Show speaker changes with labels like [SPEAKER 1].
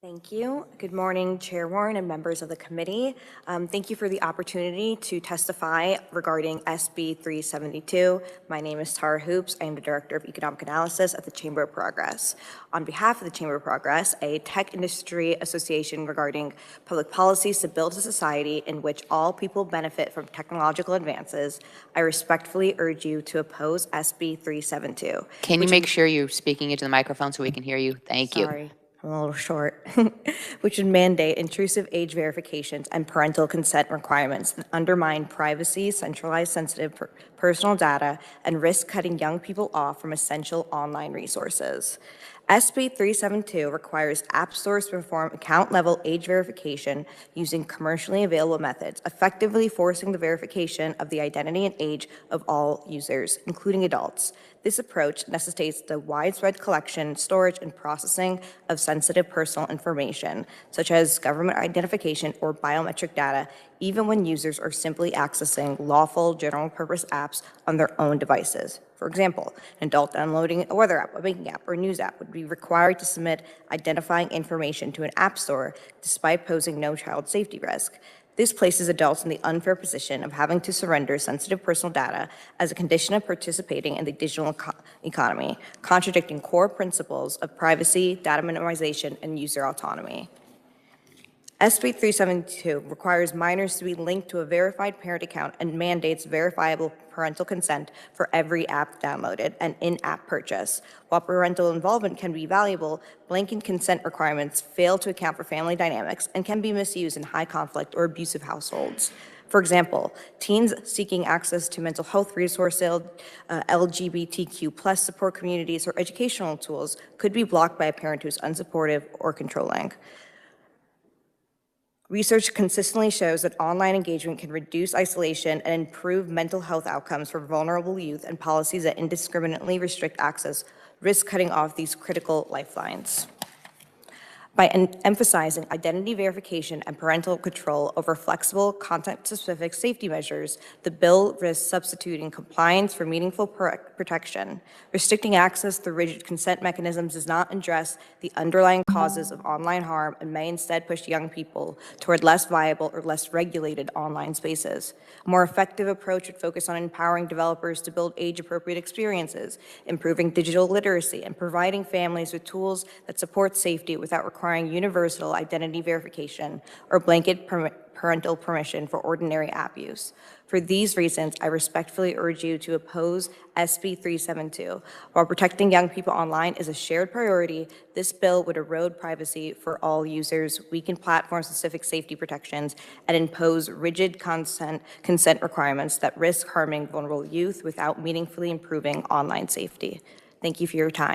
[SPEAKER 1] Thank you. Good morning, Chair Warren and members of the committee. Thank you for the opportunity to testify regarding SB 372. My name is Tahra Hoops. I am the Director of Economic Analysis at the Chamber of Progress. On behalf of the Chamber of Progress, a tech industry association regarding public policies to build a society in which all people benefit from technological advances, I respectfully urge you to oppose SB 372.
[SPEAKER 2] Can you make sure you're speaking into the microphone so we can hear you? Thank you.
[SPEAKER 1] Sorry. I'm a little short, which would mandate intrusive age verifications and parental consent requirements that undermine privacy, centralized sensitive personal data, and risk cutting young people off from essential online resources. SB 372 requires app stores to perform account-level age verification using commercially available methods, effectively forcing the verification of the identity and age of all users, including adults. This approach necessitates the widespread collection, storage, and processing of sensitive personal information, such as government identification or biometric data, even when users are simply accessing lawful general-purpose apps on their own devices. For example, an adult downloading a weather app, a banking app, or a news app would be required to submit identifying information to an app store despite posing no child safety risk. This places adults in the unfair position of having to surrender sensitive personal data as a condition of participating in the digital economy, contradicting core principles of privacy, data minimization, and user autonomy. SB 372 requires minors to be linked to a verified parent account and mandates verifiable parental consent for every app downloaded and in-app purchase. While parental involvement can be valuable, blanket consent requirements fail to account for family dynamics and can be misused in high conflict or abusive households. For example, teens seeking access to mental health resources, LGBTQ+ support communities, or educational tools could be blocked by a parent who is unsupportive or controlling. Research consistently shows that online engagement can reduce isolation and improve mental health outcomes for vulnerable youth, and policies that indiscriminately restrict access risk cutting off these critical lifelines. By emphasizing identity verification and parental control over flexible, content-specific safety measures, the bill risks substituting compliance for meaningful protection. Restricting access through rigid consent mechanisms does not address the underlying causes of online harm and may instead push young people toward less viable or less regulated online spaces. A more effective approach would focus on empowering developers to build age-appropriate experiences, improving digital literacy, and providing families with tools that support safety without requiring universal identity verification or blanket parental permission for ordinary app use. For these reasons, I respectfully urge you to oppose SB 372. While protecting young people online is a shared priority, this bill would erode privacy for all users, weaken platform-specific safety protections, and impose rigid consent requirements that risk harming vulnerable youth without meaningfully improving online safety. Thank you for your time.